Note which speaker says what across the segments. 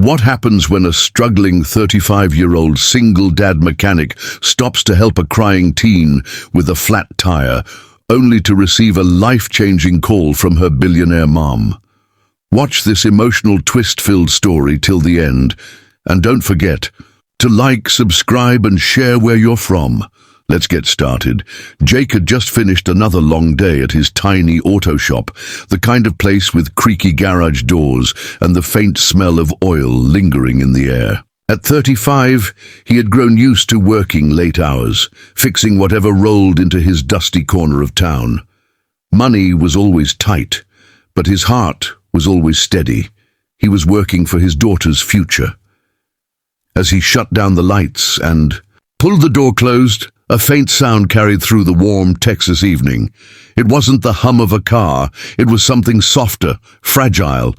Speaker 1: What happens when a struggling 35-year-old single dad mechanic stops to help a crying teen with a flat tire, only to receive a life-changing call from her billionaire mom? Watch this emotional twist-filled story till the end, and don't forget to like, subscribe, and share where you're from. Let's get started. Jake had just finished another long day at his tiny auto shop, the kind of place with creaky garage doors and the faint smell of oil lingering in the air. At 35, he had grown used to working late hours, fixing whatever rolled into his dusty corner of town. Money was always tight, but his heart was always steady. He was working for his daughter's future. As he shut down the lights and pulled the door closed, a faint sound carried through the warm Texas evening. It wasn't the hum of a car, it was something softer, fragile.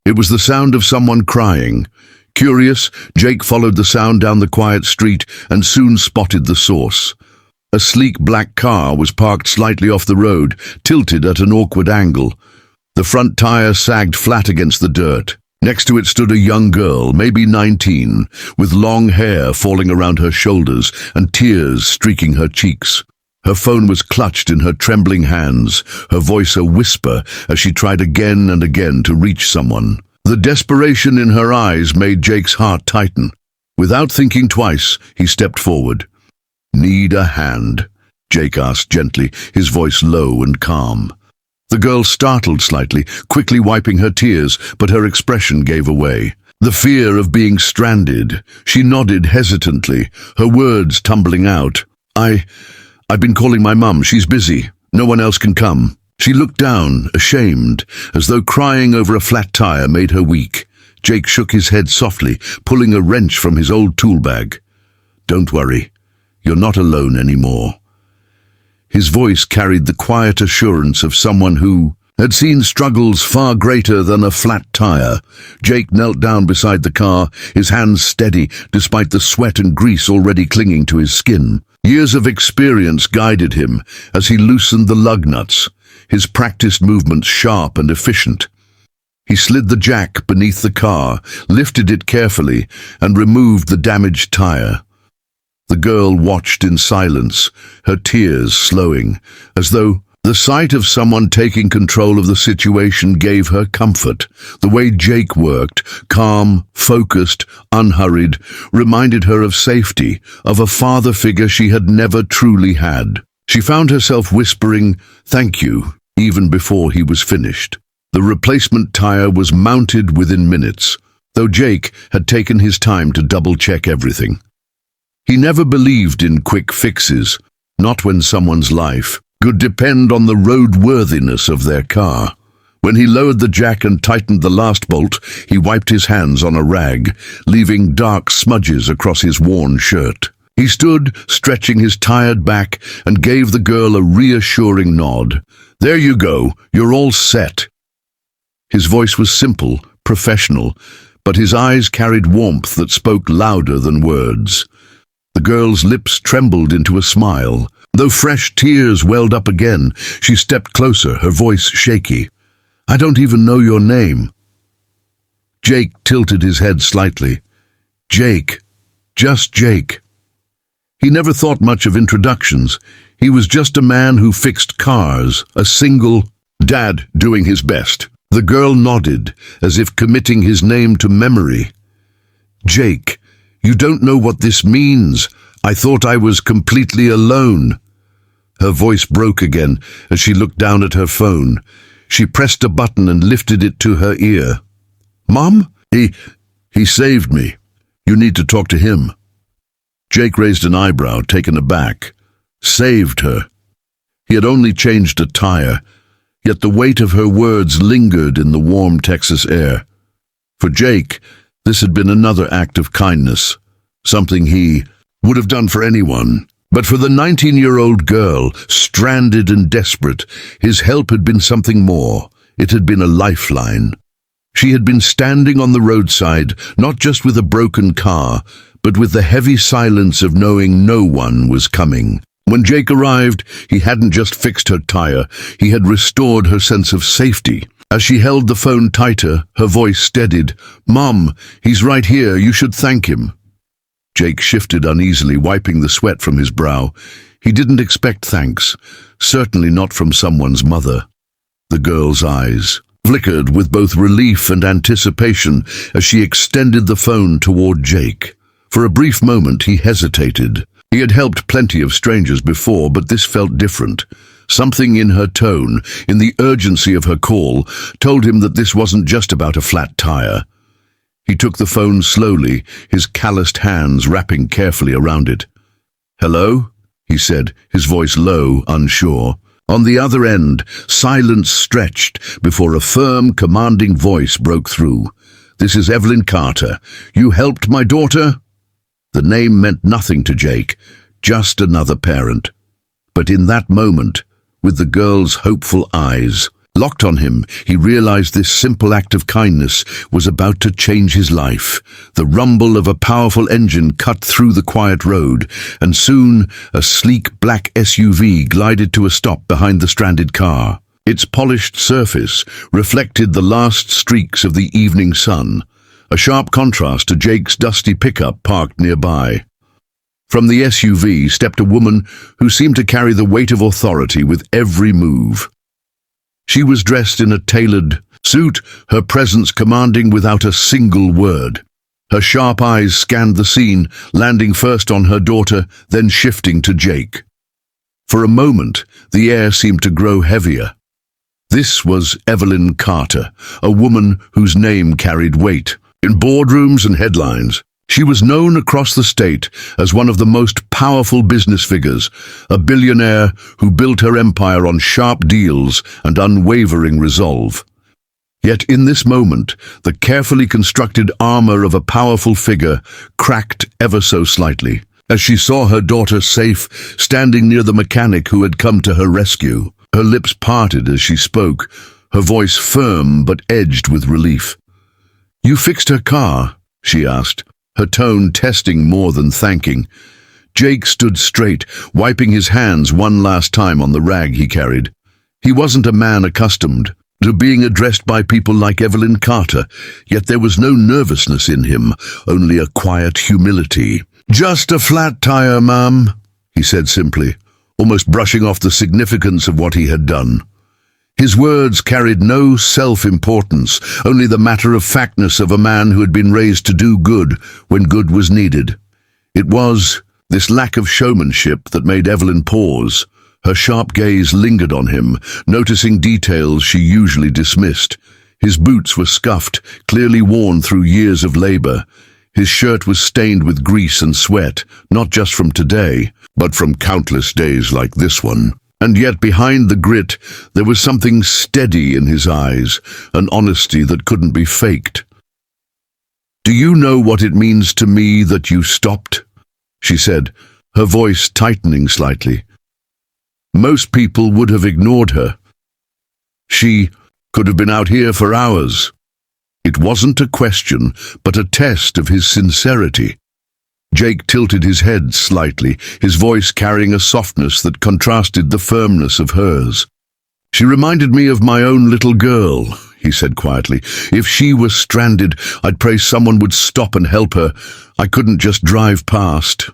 Speaker 1: It was the sound of someone crying. Curious, Jake followed the sound down the quiet street and soon spotted the source. A sleek black car was parked slightly off the road, tilted at an awkward angle. The front tire sagged flat against the dirt. Next to it stood a young girl, maybe 19, with long hair falling around her shoulders and tears streaking her cheeks. Her phone was clutched in her trembling hands, her voice a whisper as she tried again and again to reach someone. The desperation in her eyes made Jake's heart tighten. Without thinking twice, he stepped forward. "Need a hand?" Jake asked gently, his voice low and calm. The girl startled slightly, quickly wiping her tears, but her expression gave away. The fear of being stranded. She nodded hesitantly, her words tumbling out. I've been calling my mum. She's busy. No one else can come." She looked down, ashamed, as though crying over a flat tire made her weak. Jake shook his head softly, pulling a wrench from his old tool bag. "Don't worry. You're not alone anymore." His voice carried the quiet assurance of someone who had seen struggles far greater than a flat tire. Jake knelt down beside the car, his hands steady despite the sweat and grease already clinging to his skin. Years of experience guided him as he loosened the lug nuts, his practiced movements sharp and efficient. He slid the jack beneath the car, lifted it carefully, and removed the damaged tire. The girl watched in silence, her tears slowing, as though the sight of someone taking control of the situation gave her comfort. The way Jake worked, calm, focused, unhurried, reminded her of safety, of a father figure she had never truly had. She found herself whispering, "Thank you," even before he was finished. The replacement tire was mounted within minutes, though Jake had taken his time to double-check everything. He never believed in quick fixes, not when someone's life could depend on the roadworthiness of their car. When he lowered the jack and tightened the last bolt, he wiped his hands on a rag, leaving dark smudges across his worn shirt. He stood, stretching his tired back, and gave the girl a reassuring nod. "There you go, you're all set." His voice was simple, professional, but his eyes carried warmth that spoke louder than words. The girl's lips trembled into a smile. Though fresh tears welled up again, she stepped closer, her voice shaky. "I don't even know your name." Jake tilted his head slightly. "Jake. Just Jake." He never thought much of introductions. He was just a man who fixed cars, a single dad doing his best. The girl nodded, as if committing his name to memory. "Jake. You don't know what this means. I thought I was completely alone." Her voice broke again as she looked down at her phone. She pressed a button and lifted it to her ear. "Mom? He saved me. You need to talk to him." Jake raised an eyebrow, taken aback. Saved her. He had only changed a tire, yet the weight of her words lingered in the warm Texas air. For Jake, this had been another act of kindness, something he would have done for anyone. But for the 19-year-old girl, stranded and desperate, his help had been something more. It had been a lifeline. She had been standing on the roadside, not just with a broken car, but with the heavy silence of knowing no one was coming. When Jake arrived, he hadn't just fixed her tire, he had restored her sense of safety. As she held the phone tighter, her voice steadied. "Mom, he's right here. You should thank him." Jake shifted uneasily, wiping the sweat from his brow. He didn't expect thanks, certainly not from someone's mother. The girl's eyes flickered with both relief and anticipation as she extended the phone toward Jake. For a brief moment he hesitated. He had helped plenty of strangers before, but this felt different. Something in her tone, in the urgency of her call, told him that this wasn't just about a flat tire. He took the phone slowly, his calloused hands wrapping carefully around it. "Hello?" he said, his voice low, unsure. On the other end, silence stretched before a firm, commanding voice broke through. "This is Evelyn Carter. You helped my daughter?" The name meant nothing to Jake, just another parent. But in that moment, with the girl's hopeful eyes locked on him, he realized this simple act of kindness was about to change his life. The rumble of a powerful engine cut through the quiet road, and soon a sleek black SUV glided to a stop behind the stranded car. Its polished surface reflected the last streaks of the evening sun, a sharp contrast to Jake's dusty pickup parked nearby. From the SUV stepped a woman who seemed to carry the weight of authority with every move. She was dressed in a tailored suit, her presence commanding without a single word. Her sharp eyes scanned the scene, landing first on her daughter, then shifting to Jake. For a moment, the air seemed to grow heavier. This was Evelyn Carter, a woman whose name carried weight in boardrooms and headlines. She was known across the state as one of the most powerful business figures, a billionaire who built her empire on sharp deals and unwavering resolve. Yet in this moment, the carefully constructed armor of a powerful figure cracked ever so slightly, as she saw her daughter safe, standing near the mechanic who had come to her rescue. Her lips parted as she spoke, her voice firm but edged with relief. "You fixed her car?" she asked, her tone testing more than thanking. Jake stood straight, wiping his hands one last time on the rag he carried. He wasn't a man accustomed to being addressed by people like Evelyn Carter, yet there was no nervousness in him, only a quiet humility. "Just a flat tire, ma'am," he said simply, almost brushing off the significance of what he had done. His words carried no self-importance, only the matter-of-factness of a man who had been raised to do good when good was needed. It was this lack of showmanship that made Evelyn pause. Her sharp gaze lingered on him, noticing details she usually dismissed. His boots were scuffed, clearly worn through years of labor. His shirt was stained with grease and sweat, not just from today, but from countless days like this one. And yet behind the grit, there was something steady in his eyes, an honesty that couldn't be faked. "Do you know what it means to me that you stopped?" she said, her voice tightening slightly. Most people would have ignored her. She could have been out here for hours. It wasn't a question, but a test of his sincerity. Jake tilted his head slightly, his voice carrying a softness that contrasted the firmness of hers. "She reminded me of my own little girl," he said quietly. "If she was stranded, I'd pray someone would stop and help her. I couldn't just drive past."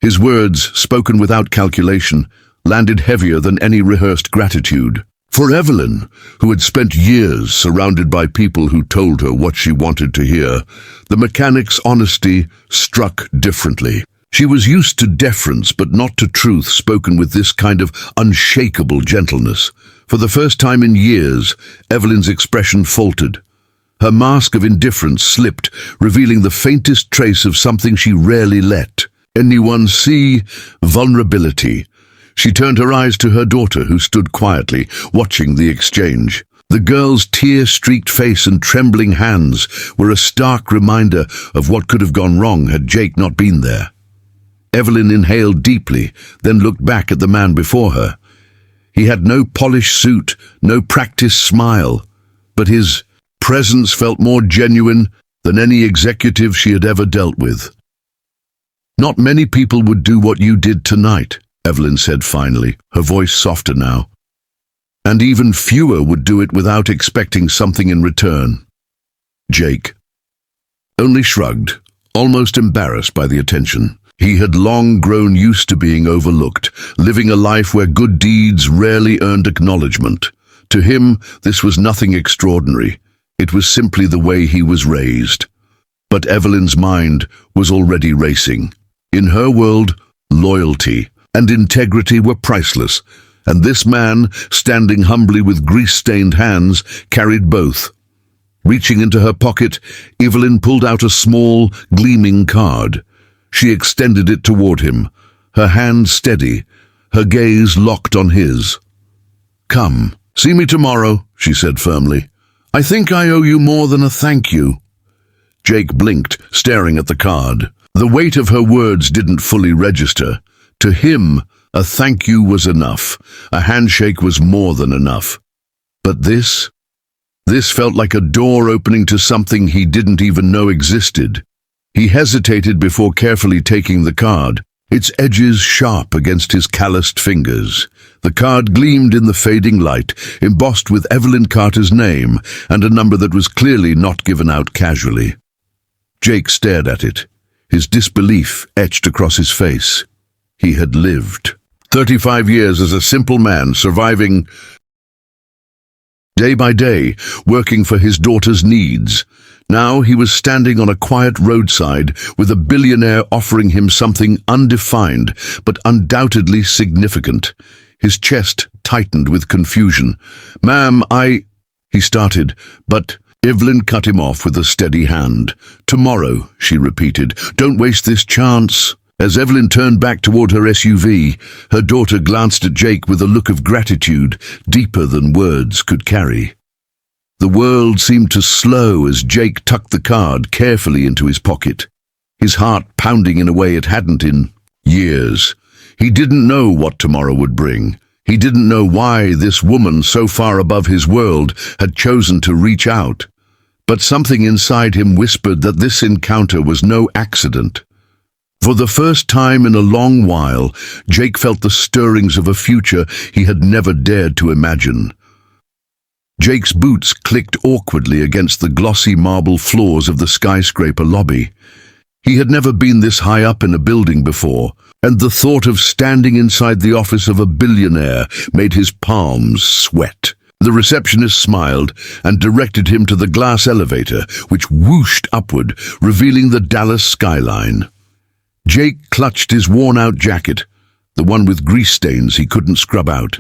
Speaker 1: His words, spoken without calculation, landed heavier than any rehearsed gratitude. For Evelyn, who had spent years surrounded by people who told her what she wanted to hear, the mechanic's honesty struck differently. She was used to deference, but not to truth spoken with this kind of unshakable gentleness. For the first time in years, Evelyn's expression faltered. Her mask of indifference slipped, revealing the faintest trace of something she rarely let anyone see: vulnerability. She turned her eyes to her daughter, who stood quietly, watching the exchange. The girl's tear-streaked face and trembling hands were a stark reminder of what could have gone wrong had Jake not been there. Evelyn inhaled deeply, then looked back at the man before her. He had no polished suit, no practiced smile, but his presence felt more genuine than any executive she had ever dealt with. "Not many people would do what you did tonight," Evelyn said finally, her voice softer now. and even fewer would do it without expecting something in return. Jake only shrugged, almost embarrassed by the attention. He had long grown used to being overlooked, living a life where good deeds rarely earned acknowledgement. To him, this was nothing extraordinary. It was simply the way he was raised. But Evelyn's mind was already racing. In her world, loyalty and integrity were priceless, and this man, standing humbly with grease-stained hands, carried both. Reaching into her pocket, Evelyn pulled out a small, gleaming card. She extended it toward him, her hand steady, her gaze locked on his. "Come, see me tomorrow," she said firmly. "I think I owe you more than a thank you." Jake blinked, staring at the card. The weight of her words didn't fully register. To him, a thank you was enough. A handshake was more than enough. But this felt like a door opening to something he didn't even know existed. He hesitated before carefully taking the card, its edges sharp against his calloused fingers. The card gleamed in the fading light, embossed with Evelyn Carter's name and a number that was clearly not given out casually. Jake stared at it, his disbelief etched across his face. He had lived 35 years as a simple man, surviving day by day, working for his daughter's needs. Now he was standing on a quiet roadside with a billionaire offering him something undefined but undoubtedly significant. His chest tightened with confusion. "Ma'am, he started, but Evelyn cut him off with a steady hand. "Tomorrow," she repeated. "Don't waste this chance." As Evelyn turned back toward her SUV, her daughter glanced at Jake with a look of gratitude deeper than words could carry. The world seemed to slow as Jake tucked the card carefully into his pocket, his heart pounding in a way it hadn't in years. He didn't know what tomorrow would bring. He didn't know why this woman so far above his world had chosen to reach out. But something inside him whispered that this encounter was no accident. For the first time in a long while, Jake felt the stirrings of a future he had never dared to imagine. Jake's boots clicked awkwardly against the glossy marble floors of the skyscraper lobby. He had never been this high up in a building before, and the thought of standing inside the office of a billionaire made his palms sweat. The receptionist smiled and directed him to the glass elevator, which whooshed upward, revealing the Dallas skyline. Jake clutched his worn-out jacket, the one with grease stains he couldn't scrub out.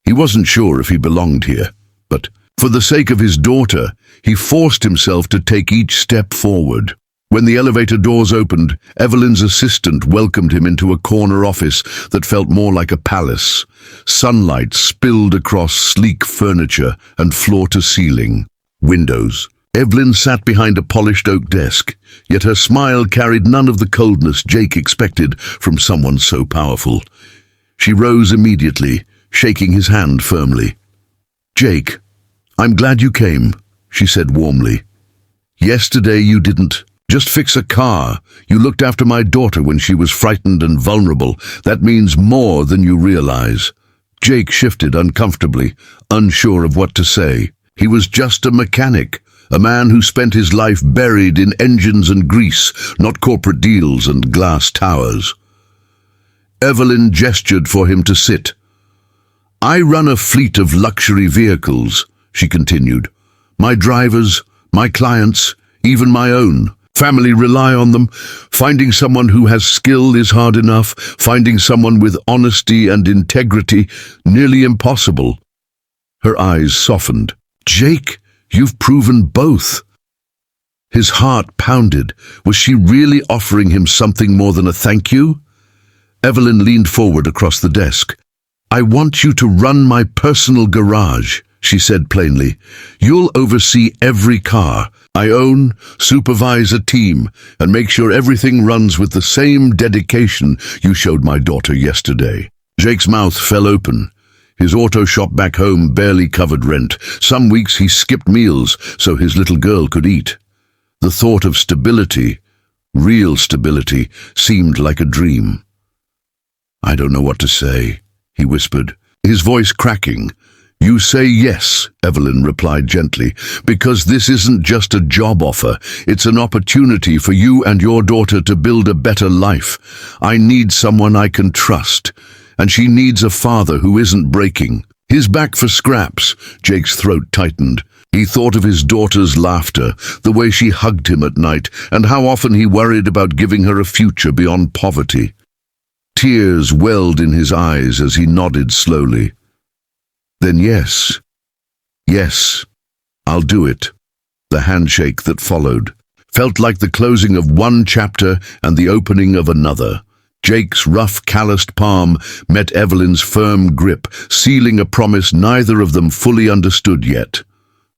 Speaker 1: He wasn't sure if he belonged here, but for the sake of his daughter, he forced himself to take each step forward. When the elevator doors opened, Evelyn's assistant welcomed him into a corner office that felt more like a palace. Sunlight spilled across sleek furniture and floor-to-ceiling windows. Evelyn sat behind a polished oak desk, yet her smile carried none of the coldness Jake expected from someone so powerful. She rose immediately, shaking his hand firmly. "Jake, I'm glad you came," she said warmly. "Yesterday you didn't just fix a car. You looked after my daughter when she was frightened and vulnerable. That means more than you realize." Jake shifted uncomfortably, unsure of what to say. He was just a mechanic, a man who spent his life buried in engines and grease, not corporate deals and glass towers. Evelyn gestured for him to sit. "I run a fleet of luxury vehicles," she continued. "My drivers, my clients, even my own family rely on them. Finding someone who has skill is hard enough. Finding someone with honesty and integrity, nearly impossible." Her eyes softened. "Jake, you've proven both." His heart pounded. Was she really offering him something more than a thank you? Evelyn leaned forward across the desk. "I want you to run my personal garage," she said plainly. "You'll oversee every car I own, supervise a team, and make sure everything runs with the same dedication you showed my daughter yesterday." Jake's mouth fell open. His auto shop back home barely covered rent. Some weeks he skipped meals so his little girl could eat. The thought of stability, real stability, seemed like a dream. "I don't know what to say," he whispered, his voice cracking. "You say yes," Evelyn replied gently, "because this isn't just a job offer. It's an opportunity for you and your daughter to build a better life. I need someone I can trust, and she needs a father who isn't breaking his back for scraps." Jake's throat tightened. He thought of his daughter's laughter, the way she hugged him at night, and how often he worried about giving her a future beyond poverty. Tears welled in his eyes as he nodded slowly. "Then yes, I'll do it." The handshake that followed felt like the closing of one chapter and the opening of another. Jake's rough, calloused palm met Evelyn's firm grip, sealing a promise neither of them fully understood yet.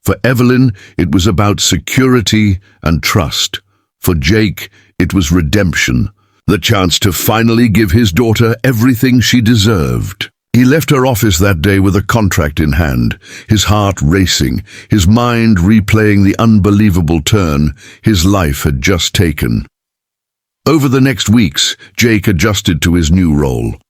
Speaker 1: For Evelyn, it was about security and trust. For Jake, it was redemption, the chance to finally give his daughter everything she deserved. He left her office that day with a contract in hand, his heart racing, his mind replaying the unbelievable turn his life had just taken. Over the next weeks, Jake adjusted to his new role.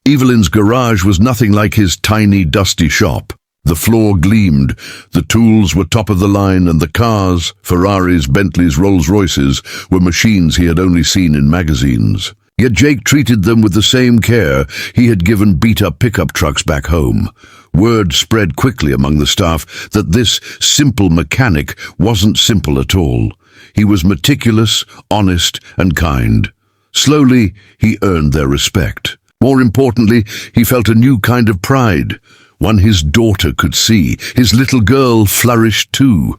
Speaker 1: Evelyn's garage was nothing like his tiny, dusty shop. The floor gleamed, the tools were top of the line, and the cars, Ferraris, Bentleys, Rolls-Royces, were machines he had only seen in magazines. Yet Jake treated them with the same care he had given beat-up pickup trucks back home. Word spread quickly among the staff that this simple mechanic wasn't simple at all. He was meticulous, honest, and kind. Slowly, he earned their respect. More importantly, he felt a new kind of pride, one his daughter could see. His little girl flourished too.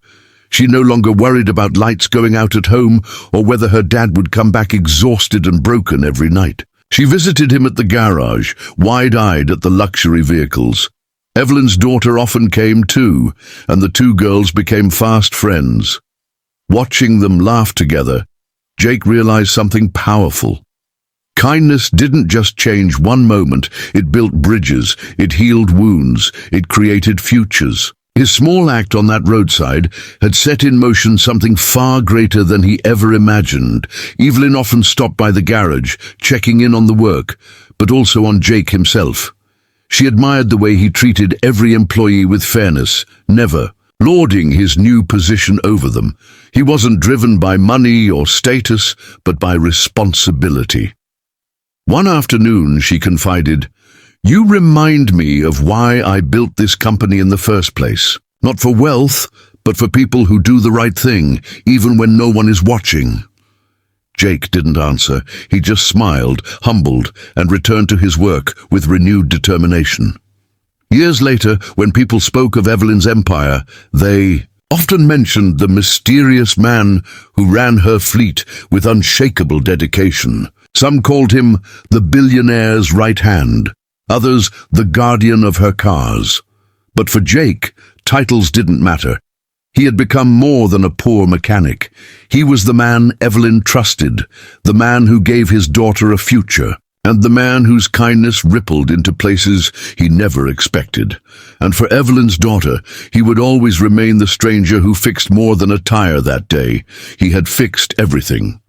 Speaker 1: She no longer worried about lights going out at home or whether her dad would come back exhausted and broken every night. She visited him at the garage, wide-eyed at the luxury vehicles. Evelyn's daughter often came too, and the two girls became fast friends. Watching them laugh together, Jake realized something powerful. Kindness didn't just change one moment, it built bridges, it healed wounds, it created futures. His small act on that roadside had set in motion something far greater than he ever imagined. Evelyn often stopped by the garage, checking in on the work, but also on Jake himself. She admired the way he treated every employee with fairness, never lording his new position over them. He wasn't driven by money or status, but by responsibility. One afternoon, she confided, "You remind me of why I built this company in the first place. Not for wealth, but for people who do the right thing, even when no one is watching." Jake didn't answer. He just smiled, humbled, and returned to his work with renewed determination. Years later, when people spoke of Evelyn's empire, they often mentioned the mysterious man who ran her fleet with unshakable dedication. Some called him the billionaire's right hand, others the guardian of her cars. But for Jake, titles didn't matter. He had become more than a poor mechanic. He was the man Evelyn trusted, the man who gave his daughter a future, and the man whose kindness rippled into places he never expected. And for Evelyn's daughter, he would always remain the stranger who fixed more than a tire that day. He had fixed everything.